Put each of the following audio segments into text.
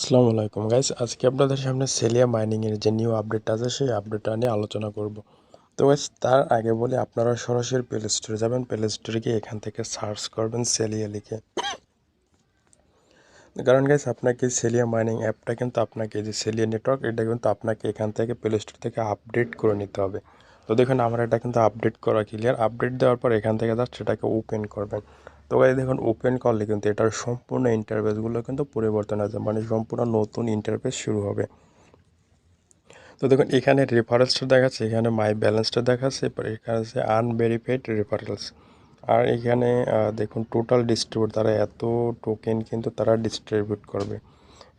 আসসালামু আলাইকুম গাইস, আজকে আপনাদের সামনে সেলিয়া মাইনিং এর যে নিউ আপডেট আছে সেই আপডেটটা নিয়ে আলোচনা করব। তো গাইস তার আগে বলি, আপনারা সরাসরি প্লে স্টোরে যাবেন, প্লে স্টোরে গিয়ে এখান থেকে সার্চ করবেন সেলিয়া লিখে। কারণ গাইস আপনাকে সেলিয়া মাইনিং অ্যাপটা কিন্তু আপনাকে যে সেলিয়া নেটওয়ার্ক এটা কিন্তু আপনাকে এখান থেকে প্লে স্টোর থেকে আপডেট করে নিতে হবে। তো দেখুন আমার এটা কিন্তু আপডেট করা ক্লিয়ার। আপডেট দেওয়ার পর এখান থেকে জাস্ট সেটাকে ওপেন করবেন। তো গাইস দেখুন ওপেন করলে কিন্তু এটার সম্পূর্ণ ইন্টারফেসগুলো কিন্তু পরিবর্তন হয়ে যাবে, মানে সম্পূর্ণ নতুন ইন্টারফেস শুরু হবে। তো দেখুন এখানে রেফারেন্সটা দেখাচ্ছে, এখানে মাই ব্যালেন্সটা দেখাচ্ছে, এরপর এখানে আছে আনভেরিফাইড রেফারেন্স। আর এখানে দেখুন টোটাল ডিস্ট্রিবিউট, তারা এত টোকেন কিন্তু তারা ডিস্ট্রিবিউট করবে।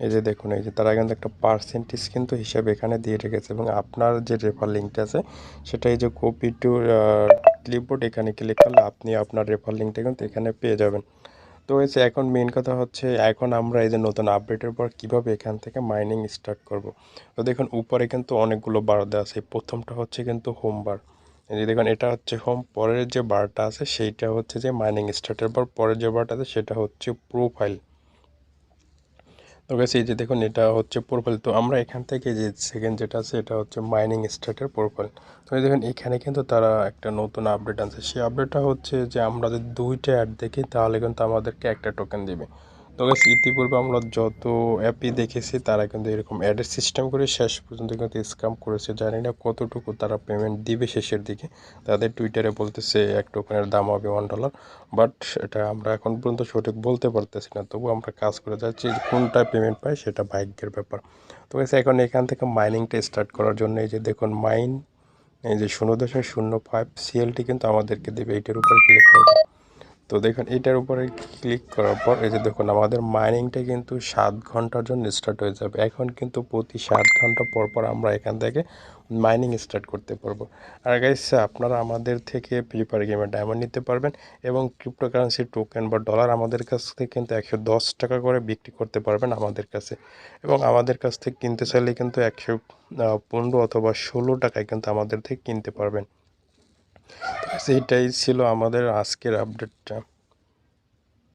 এই যে দেখুন, এই যে তারা কিন্তু একটা পার্সেন্টেজ কিন্তু হিসাবে এখানে দিয়ে রেখেছে, এবং আপনার যে রেফার লিঙ্কটা আছে সেটা এই যে কপি টু ক্লিপবোর্ড এখানে ক্লিক করলে আপনি আপনার রেফার লিঙ্কটা কিন্তু এখানে পেয়ে যাবেন। তো হয়েছে এখন মেন কথা হচ্ছে, এখন আমরা এই যে নতুন আপডেটের পর কিভাবে এখান থেকে মাইনিং স্টার্ট করব। তো দেখুন উপরে কিন্তু অনেকগুলো বার দেওয়া আছে, প্রথমটা হচ্ছে কিন্তু হোম বার। এই যে দেখুন এটা হচ্ছে হোম, পরের যে বারটা আছে সেইটা হচ্ছে যে মাইনিং স্টার্টের পর পরের যে বারটা আছে সেটা হচ্ছে প্রোফাইল। তো গেছে এই যে দেখুন এটা হচ্ছে প্রোফাইল। তো আমরা এখান থেকে যে সেকেন্ড যেটা আছে এটা হচ্ছে মাইনিং স্টার্টের প্রোফাইল। তো এই দেখুন এখানে কিন্তু তারা একটা নতুন আপডেট আনছে, সেই আপডেটটা হচ্ছে যে আমরা যদি দুইটা অ্যাড দেখি তাহলে কিন্তু আমাদেরকে একটা টোকেন দিবে। তো গাইস ইতিপূর্বে আমরা যত অ্যাপই দেখেছি তারা কিন্তু এরকম অ্যাডের সিস্টেম করে শেষ পর্যন্ত কিন্তু স্ক্যাম করেছে। জানি না কতটুকু তারা পেমেন্ট দিবে শেষের দিকে। তাদের টুইটারে বলতেছে এক টোকেনের দাম হবে $1, বাট এটা আমরা এখন পর্যন্ত সঠিক বলতে পারতেছি না। তবু আমরা কাজ করে যাচ্ছি, কোনটা পেমেন্ট পাই সেটা ভাগ্যের ব্যাপার। তো গাইস এখন এখান থেকে মাইনিংটা স্টার্ট করার জন্য এই যে দেখুন মাইন, এই যে 0.05 সিএলটি কিন্তু আমাদেরকে দেবে, এইটার উপর ক্লিক করব। তো দেখুন এটার উপরে ক্লিক করার পর এই যে দেখুন আমাদের মাইনিংটা কিন্তু 7 ঘন্টার জন্য স্টার্ট হয়ে যাবে। এখন কিন্তু প্রতি 7 ঘন্টা পর পর আমরা এখান থেকে মাইনিং স্টার্ট করতে পারবো। আর গাইস আপনারা আমাদের থেকে ফ্রি ফায়ার গেমে ডায়মন্ড নিতে পারবেন, এবং ক্রিপ্টোকারেন্সি টোকেন বা ডলার আমাদের কাছ থেকে কিন্তু 110 টাকা করে বিক্রি করতে পারবেন আমাদের কাছে। এবং আমাদের কাছ থেকে কিনতে চাইলে কিন্তু 115 অথবা 16 টাকায় কিন্তু আমাদের থেকে কিনতে পারবেন। সেইটাই ছিল আমাদের আজকের আপডেটটা।